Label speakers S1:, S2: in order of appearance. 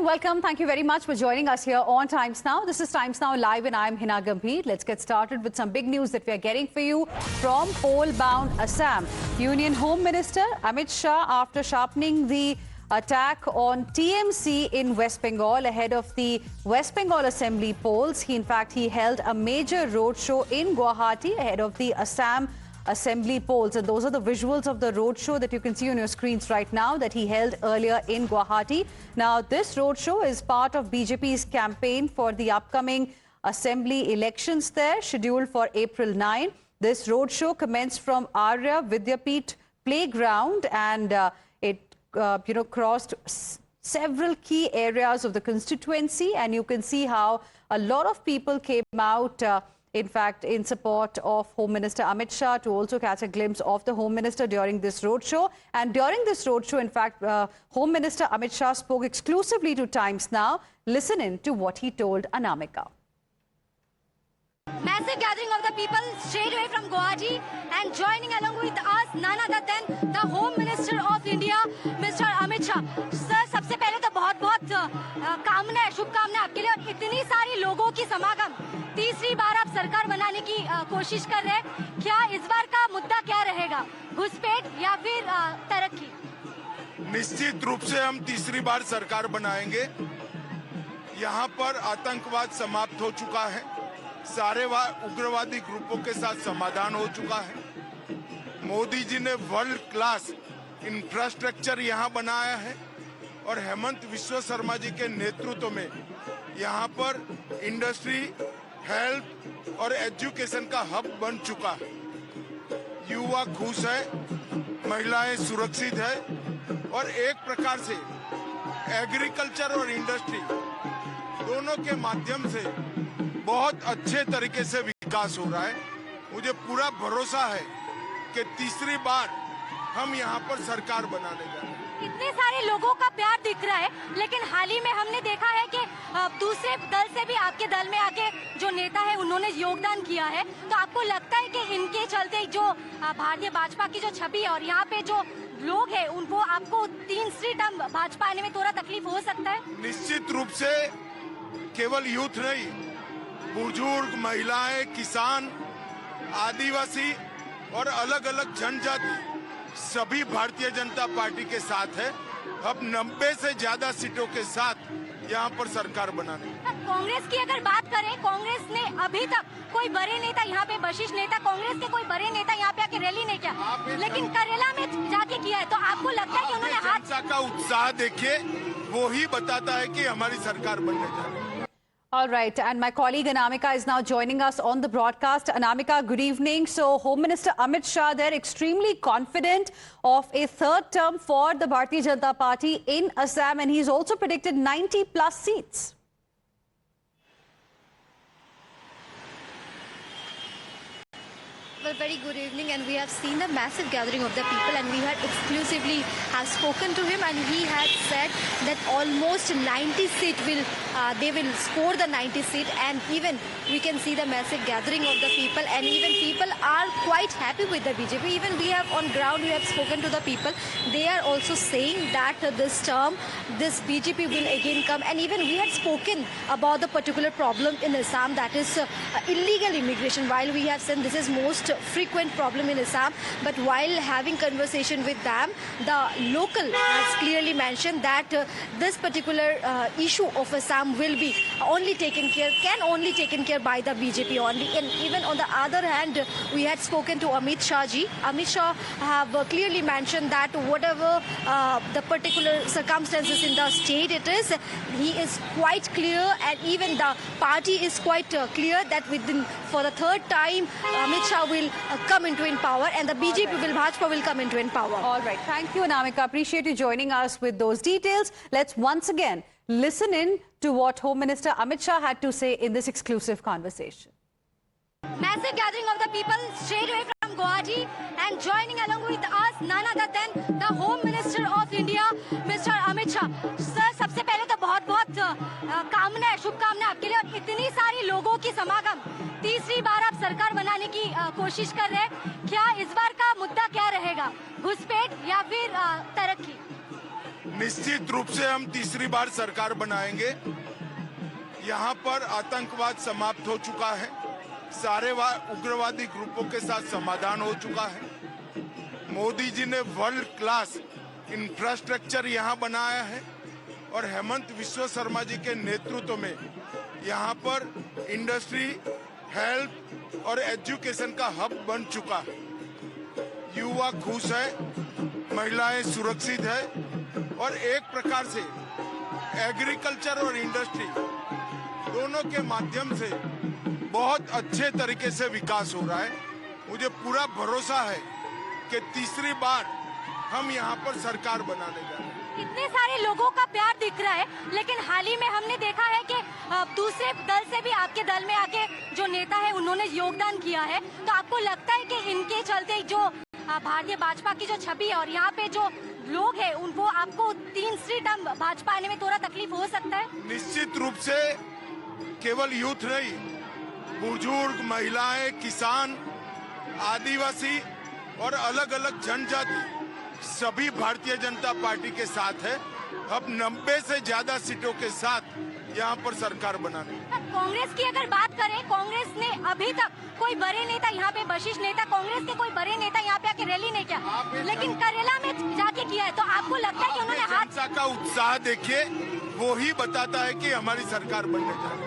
S1: welcome. Thank you very much for joining us here on Times Now. This is Times Now Live and I'm Hina Gambhir. Let's get started with some big news that we are getting for you from poll-bound Assam. Union Home Minister Amit Shah, after sharpening the attack on TMC in West Bengal ahead of the West Bengal Assembly polls, he held a major roadshow in Guwahati ahead of the Assam Assembly polls, and those are the visuals of the roadshow that you can see on your screens right now that he held earlier in Guwahati. Now, this roadshow is part of BJP's campaign for the upcoming Assembly elections there, scheduled for April 9. This roadshow commenced from Arya Vidyapeeth Playground, and it crossed several key areas of the constituency, and you can see how a lot of people came out in fact, in support of Home Minister Amit Shah, to also catch a glimpse of the Home Minister during this roadshow. And during this roadshow, in fact, Home Minister Amit Shah spoke exclusively to Times Now. Listen in to what he told Anamika.
S2: Massive gathering of the people straight away from Guwahati, and joining along with us none other than the Home Minister of India, Mr. Amit Shah. Sir, सबसे पहले तो बहुत कामना शुभकामनाएं आपके लिए, और इतनी सारी लोगों की समागम, तीसरी बार आप सरकार बनाने की कोशिश कर रहे हैं। क्या इस बार का मुद्दा क्या रहेगा, घुसपैठ या फिर तरक्की?
S3: निश्चित रूप से हम तीसरी बार सरकार बनाएंगे। यहाँ पर आतंकवाद समाप्त हो चुका है, सारे उग्रवादी ग्रुपों के साथ समाधान हो चुका है। मोदी जी ने वर्ल्ड क्लास इंफ्रास्ट्रक्चर यहाँ बनाया है, और हेमंत विश्व शर्मा जी के नेतृत्व में यहाँ पर इंडस्ट्री, हेल्थ और एजुकेशन का हब बन चुका है। युवा खुश है, महिलाएं सुरक्षित है, और एक प्रकार से एग्रीकल्चर और इंडस्ट्री दोनों के माध्यम से बहुत अच्छे तरीके से विकास हो रहा है। मुझे पूरा भरोसा है कि तीसरी बार हम यहाँ पर सरकार बनाने जा रहे हैं।
S2: इतने सारे लोगों का प्यार दिख रहा है, लेकिन हाल ही में हमने देखा है कि दूसरे दल से भी आपके दल में आके जो नेता है उन्होंने योगदान किया है। तो आपको लगता है कि इनके चलते जो भारतीय भाजपा की जो छवि है और यहाँ पे जो लोग हैं उनको, आपको तीसरी टर्म भाजपा आने में थोड़ा तकलीफ हो सकता है?
S3: निश्चित रूप से केवल यूथ नहीं, बुजुर्ग, महिलाएं, किसान, आदिवासी और अलग अलग जनजाति सभी भारतीय जनता पार्टी के साथ है। अब 90 से ज्यादा सीटों के साथ यहाँ पर सरकार बनाने।
S2: कांग्रेस की अगर बात करें, कांग्रेस ने अभी तक कोई बड़े नेता यहाँ पे, वशिष्ठ नेता, कांग्रेस के कोई बड़े नेता यहाँ पे आके रैली नहीं किया, लेकिन करेला में जाके किया है। तो आपको लगता है कि उन्होंने
S3: जनता का उत्साह देखिए, वो ही बताता है कि हमारी सरकार बनने जा रही है।
S1: All right, and my colleague Anamika is now joining us on the broadcast. Anamika, good evening. So, Home Minister Amit Shah, they're extremely confident of a third term for the Bharatiya Janata Party in Assam, and he's also predicted 90 plus seats.
S4: Well, very good evening, and we have seen the massive gathering of the people, and we had exclusively have spoken to him, and he had said that almost 90 seat they will score the 90 seat, and even we can see the massive gathering of the people, and even people are quite happy with the BJP. Even we have on ground, we have spoken to the people. They are also saying that this term, this BJP will again come, and even we had spoken about the particular problem in Assam, that is illegal immigration. While we have said this is most frequent problem in Assam, but while having conversation with them, the local has clearly mentioned that this particular issue of Assam will be only taken care, can only taken care by the BJP only. And even on the other hand, we had spoken to Amit Shah ji. Amit Shah have clearly mentioned that whatever the particular circumstances in the state it is, he is quite clear, and even the party is quite clear that within for the third time Amit Shah will come into in power, and the BJP Bhajpa will come into in power.
S1: All right. Thank you, Anamika. Appreciate you joining us with those details. Let's once again listen in to what Home Minister Amit Shah had to say in this exclusive conversation.
S2: Massive gathering of the people straight away from Guwahati, and joining along with us none other than the Home Minister of India, Mr. Amit Shah. Sir, सबसे पहले तो बहुत कामनाएं शुभकामनाएं आपके लिए, और इतनी सारी लोगों की समागम, तीसरी बार आप सरकार बनाने की कोशिश कर रहे हैं। क्या इस बार का मुद्दा क्या रहेगा, घुसपैठ या फिर तरक्की?
S3: निश्चित रूप से हम तीसरी बार सरकार बनाएंगे। यहाँ पर आतंकवाद समाप्त हो चुका है, सारे उग्रवादी ग्रुपों के साथ समाधान हो चुका है। मोदी जी ने वर्ल्ड क्लास इंफ्रास्ट्रक्चर यहाँ बनाया है और हेमंत विश्व शर्मा जी के नेतृत्व में यहाँ पर इंडस्ट्री, हेल्थ और एजुकेशन का हब बन चुका है। युवा खुश है, महिलाएं सुरक्षित है और एक प्रकार से एग्रीकल्चर और इंडस्ट्री दोनों के माध्यम से बहुत अच्छे तरीके से विकास हो रहा है। मुझे पूरा भरोसा है कि तीसरी बार हम यहाँ पर सरकार बनाने जा रहे हैं।
S2: इतने सारे लोगों का प्यार दिख रहा है, लेकिन हाल ही में हमने देखा है कि दूसरे दल से भी आपके दल में आके जो नेता है उन्होंने योगदान किया है। तो आपको लगता है कि इनके चलते जो भारतीय भाजपा की जो छवि है और यहाँ पे जो लोग हैं उनको आपको तीसरी टर्म भाजपा आने में थोड़ा तकलीफ हो सकता है?
S3: निश्चित रूप से केवल यूथ नहीं, बुजुर्ग, महिलाएं, किसान, आदिवासी और अलग अलग जनजाति सभी भारतीय जनता पार्टी के साथ है। अब 90 से ज्यादा सीटों के साथ यहाँ पर सरकार बनाने।
S2: कांग्रेस की अगर बात करें, कांग्रेस ने अभी तक कोई बड़े नेता यहाँ पे, वरिष्ठ नेता कांग्रेस के कोई बड़े नेता यहाँ पे आके रैली नहीं किया, लेकिन करेला में जाके किया है। तो आपको लगता है कि उन्होंने हाथ
S3: जनता का उत्साह देखिए, वो ही बताता है कि हमारी सरकार बनने जा रही है।